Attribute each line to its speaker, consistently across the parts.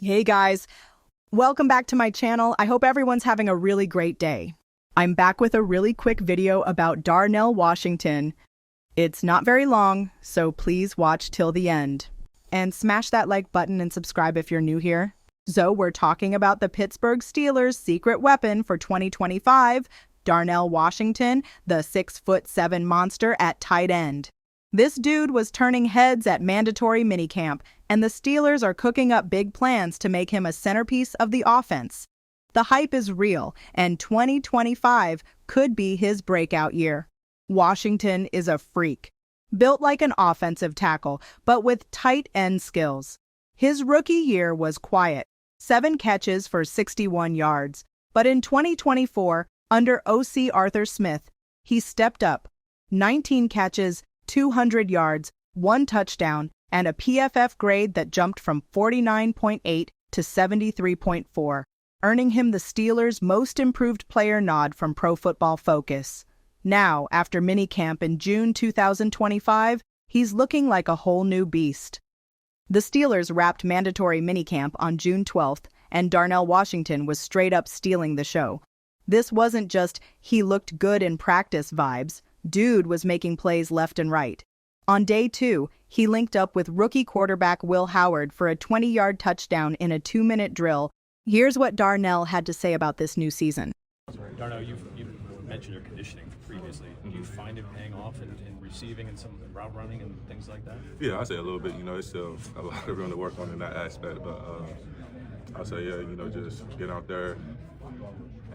Speaker 1: Hey guys, welcome back to my channel. I hope everyone's having a really great day. I'm back with a really quick video about Darnell Washington. It's not very long, so please watch till the end. And smash that like button and subscribe if you're new here. So we're talking about the Pittsburgh Steelers' secret weapon for 2025, Darnell Washington, the 6'7" monster at tight end. This dude was turning heads at mandatory minicamp, and the Steelers are cooking up big plans to make him a centerpiece of the offense. The hype is real, and 2025 could be his breakout year. Washington is a freak, built like an offensive tackle, but with tight end skills. His rookie year was quiet, 7 catches for 61 yards. But in 2024, under OC Arthur Smith, he stepped up, 19 catches, 200 yards, 1 touchdown, and a PFF grade that jumped from 49.8 to 73.4, earning him the Steelers' Most Improved Player nod from Pro Football Focus. Now, after minicamp in June 2025, he's looking like a whole new beast. The Steelers wrapped mandatory minicamp on June 12th, and Darnell Washington was straight up stealing the show. This wasn't just "he looked good in practice" vibes. Dude was making plays left and right. On day 2, he linked up with rookie quarterback Will Howard for a 20-yard touchdown in a 2-minute drill. Here's what Darnell had to say about this new season.
Speaker 2: Darnell, you've mentioned your conditioning previously. Do you find it paying off in receiving and some route running and things like that?
Speaker 3: Yeah, I say a little bit. It's still a lot of room to work on in that aspect. But I say, just get out there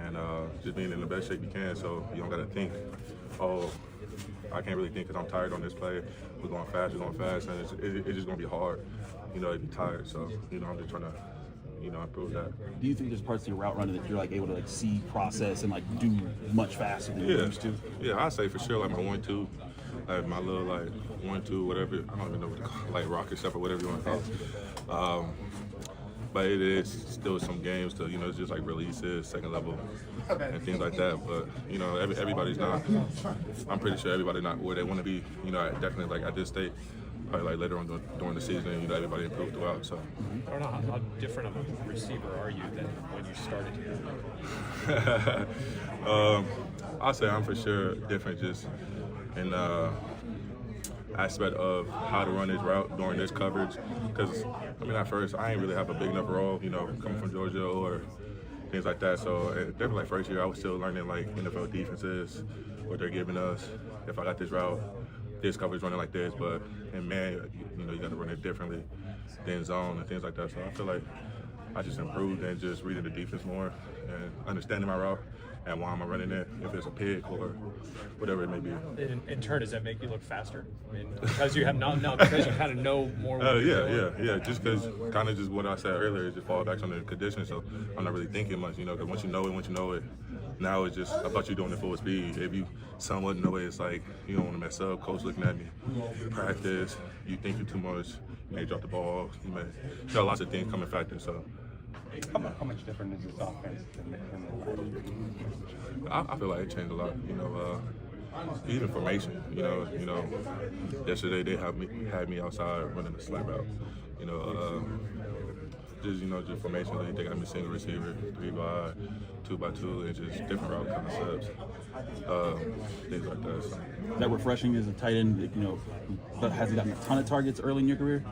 Speaker 3: and just being in the best shape you can, so you don't got to think, oh, I can't really think because I'm tired on this play. We're going fast, and it's just going to be hard, if you're tired. So, I'm just trying to, improve that.
Speaker 4: Do you think there's parts of your route running that you're able to see, process, and do much faster than you used to?
Speaker 3: Yeah, I say for sure, my 1-2, my little 1-2, whatever. I don't even know what to call it, rocket stuff or whatever you want to call it. But it is still some games to, it's just releases, second level, and things like that. But, everybody's not, I'm pretty sure everybody's not where they want to be, definitely at this state. Probably later on during the season, everybody improved throughout. So
Speaker 2: I don't know how different of a receiver are you than when you started here?
Speaker 3: I'll say I'm for sure different just in aspect of how to run this route during this coverage. Because, at first, I ain't really have a big enough role, coming from Georgia or things like that. So definitely first year, I was still learning NFL defenses, what they're giving us. If I got this route, this coverage running like this, but in man, you got to run it differently than zone and things like that. So I feel like I just improved and just reading the defense more and understanding my route and why am I running it, if it's a pick or whatever it may be.
Speaker 2: In turn, does that make you look faster? Because you have because you kind of know more.
Speaker 3: Yeah. Just because kind of just what I said earlier, it just fall back on the condition. So I'm not really thinking much, because once you know it, now it's just about you doing it full speed. If you somewhat know it, it's you don't want to mess up. Coach looking at me, practice, you thinking too much, you may drop the ball, you may lots of things coming factor. So.
Speaker 5: How much different is this offense than the last year?
Speaker 3: I feel like it changed a lot. Even formation. Yesterday they had me outside running the slap route. Just formation. They got me single receiver, 3 by, 2 by 2, and just different route concepts, things like that. So.
Speaker 4: Is that refreshing as a tight end? But has he gotten a ton of targets early in your career?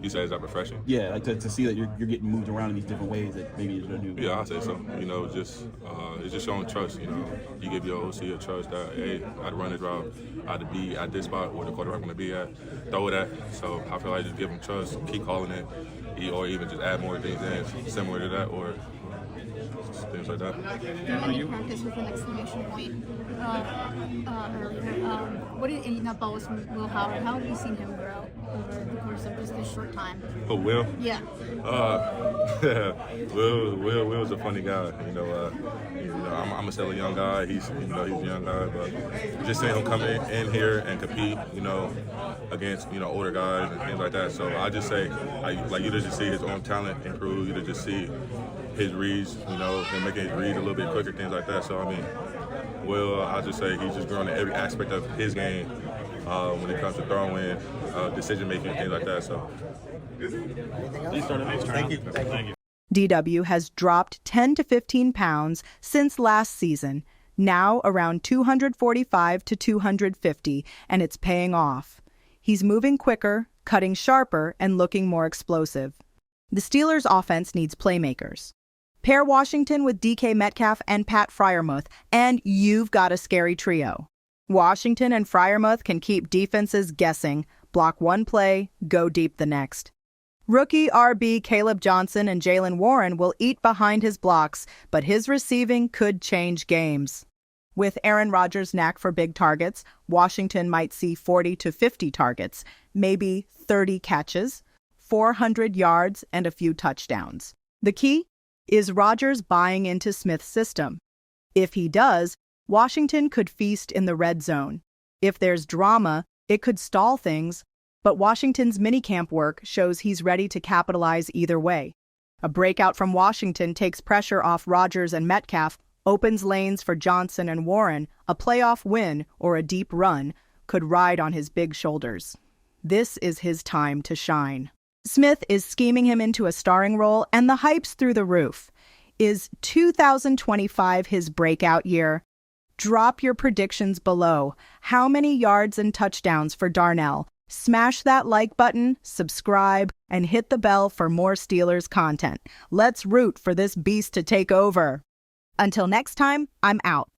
Speaker 3: You say is that refreshing?
Speaker 4: Yeah, to see that you're getting moved around in these different ways that maybe is new.
Speaker 3: Yeah, I say so. It's just showing trust. You give your OC a trust that hey, I'd run this route, I'd be at this spot where the quarterback want to be at, throw it at. So I feel like just give them trust, keep calling it, or even just add more things in similar to that, or things like that.
Speaker 6: In practice with an exclamation point earlier. What did both from Will Howard? How have you seen him grow over the course of just this short time?
Speaker 3: Oh, Will?
Speaker 6: Yeah.
Speaker 3: Will's a funny guy. I'm still a young guy. He's a young guy, but just seeing him come in here and compete, against older guys and things like that. So I just say, you just see his own talent improve. You just see his reads, and making his reads a little bit quicker, things like that. So Will, I just say he's just growing in every aspect of his game. when it comes to throwing, decision making, things like that. So.
Speaker 2: Thank you. Thank you.
Speaker 1: DW has dropped 10 to 15 pounds since last season, now around 245 to 250, and it's paying off. He's moving quicker, cutting sharper, and looking more explosive. The Steelers' offense needs playmakers. Pair Washington with DK Metcalf and Pat Freiermuth, and you've got a scary trio. Washington and Freiermuth can keep defenses guessing, block one play, go deep the next. Rookie RB Caleb Johnson and Jalen Warren will eat behind his blocks, but his receiving could change games. With Aaron Rodgers' knack for big targets, Washington might see 40 to 50 targets, maybe 30 catches, 400 yards, and a few touchdowns. The key is Rodgers buying into Smith's system. If he does, Washington could feast in the red zone. If there's drama, it could stall things, but Washington's minicamp work shows he's ready to capitalize either way. A breakout from Washington takes pressure off Rodgers and Metcalf, opens lanes for Johnson and Warren. A playoff win or a deep run could ride on his big shoulders. This is his time to shine. Smith is scheming him into a starring role, and the hype's through the roof. Is 2025 his breakout year? Drop your predictions below. How many yards and touchdowns for Darnell? Smash that like button, subscribe, and hit the bell for more Steelers content. Let's root for this beast to take over. Until next time, I'm out.